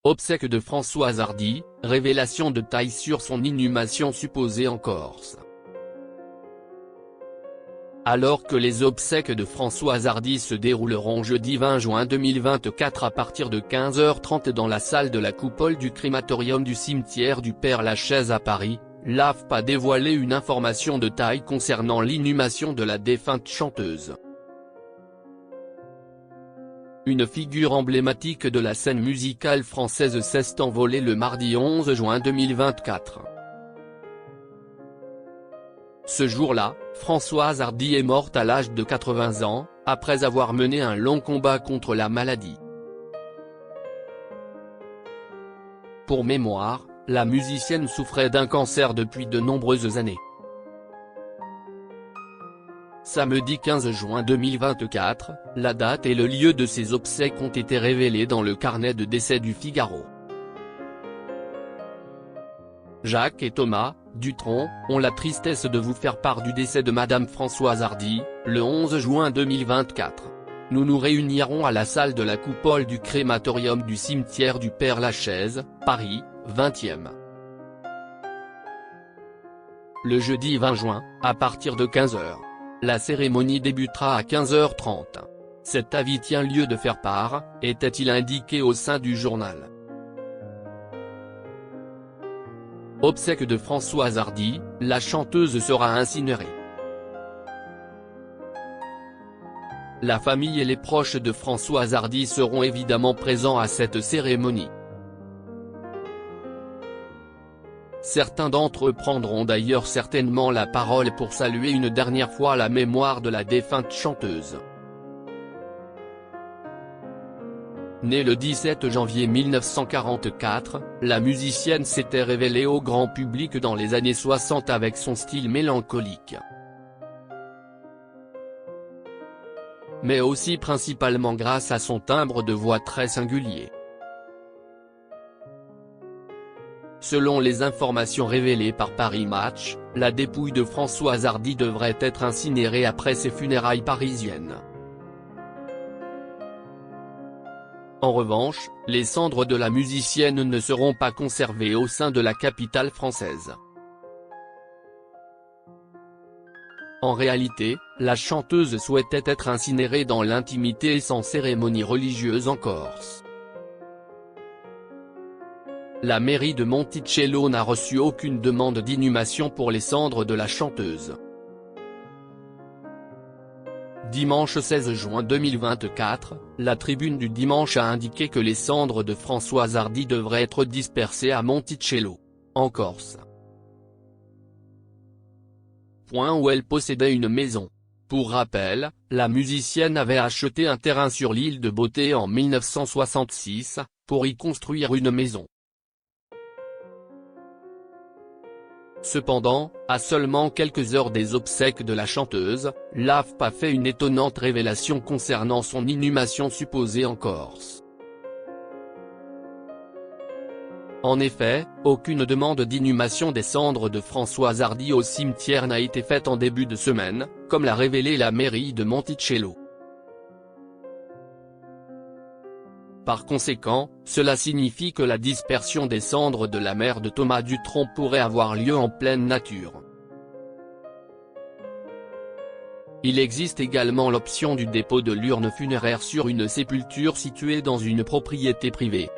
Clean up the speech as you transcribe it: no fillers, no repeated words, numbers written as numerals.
Obsèques de Françoise Hardy, révélation de taille sur son inhumation supposée en Corse. Alors que les obsèques de Françoise Hardy se dérouleront jeudi 20 juin 2024 à partir de 15h30 dans la salle de la coupole du crématorium du cimetière du Père-Lachaise à Paris, l'AFP a dévoilé une information de taille concernant l'inhumation de la défunte chanteuse. Une figure emblématique de la scène musicale française s'est envolée le mardi 11 juin 2024. Ce jour-là, Françoise Hardy est morte à l'âge de 80 ans, après avoir mené un long combat contre la maladie. Pour mémoire, la musicienne souffrait d'un cancer depuis de nombreuses années. Samedi 15 juin 2024, la date et le lieu de ses obsèques ont été révélés dans le carnet de décès du Figaro. Jacques et Thomas Dutronc ont la tristesse de vous faire part du décès de Madame Françoise Hardy, le 11 juin 2024. Nous nous réunirons à la salle de la coupole du crématorium du cimetière du Père-Lachaise, Paris, 20e. Le jeudi 20 juin, à partir de 15h. La cérémonie débutera à 15h30. Cet avis tient lieu de faire part, était-il indiqué au sein du journal. Obsèques de Françoise Hardy, la chanteuse sera incinérée. La famille et les proches de Françoise Hardy seront évidemment présents à cette cérémonie. Certains d'entre eux prendront d'ailleurs certainement la parole pour saluer une dernière fois la mémoire de la défunte chanteuse. Née le 17 janvier 1944, la musicienne s'était révélée au grand public dans les années 60 avec son style mélancolique. Mais aussi principalement grâce à son timbre de voix très singulier. Selon les informations révélées par Paris Match, la dépouille de Françoise Hardy devrait être incinérée après ses funérailles parisiennes. En revanche, les cendres de la musicienne ne seront pas conservées au sein de la capitale française. En réalité, la chanteuse souhaitait être incinérée dans l'intimité et sans cérémonie religieuse en Corse. La mairie de Monticello n'a reçu aucune demande d'inhumation pour les cendres de la chanteuse. Dimanche 16 juin 2024, la Tribune du Dimanche a indiqué que les cendres de Françoise Hardy devraient être dispersées à Monticello, en Corse. Point où elle possédait une maison. Pour rappel, la musicienne avait acheté un terrain sur l'île de Beauté en 1966, pour y construire une maison. Cependant, à seulement quelques heures des obsèques de la chanteuse, l'AFP a fait une étonnante révélation concernant son inhumation supposée en Corse. En effet, aucune demande d'inhumation des cendres de Françoise Hardy au cimetière n'a été faite en début de semaine, comme l'a révélé la mairie de Monticello. Par conséquent, cela signifie que la dispersion des cendres de la mère de Thomas Dutronc pourrait avoir lieu en pleine nature. Il existe également l'option du dépôt de l'urne funéraire sur une sépulture située dans une propriété privée.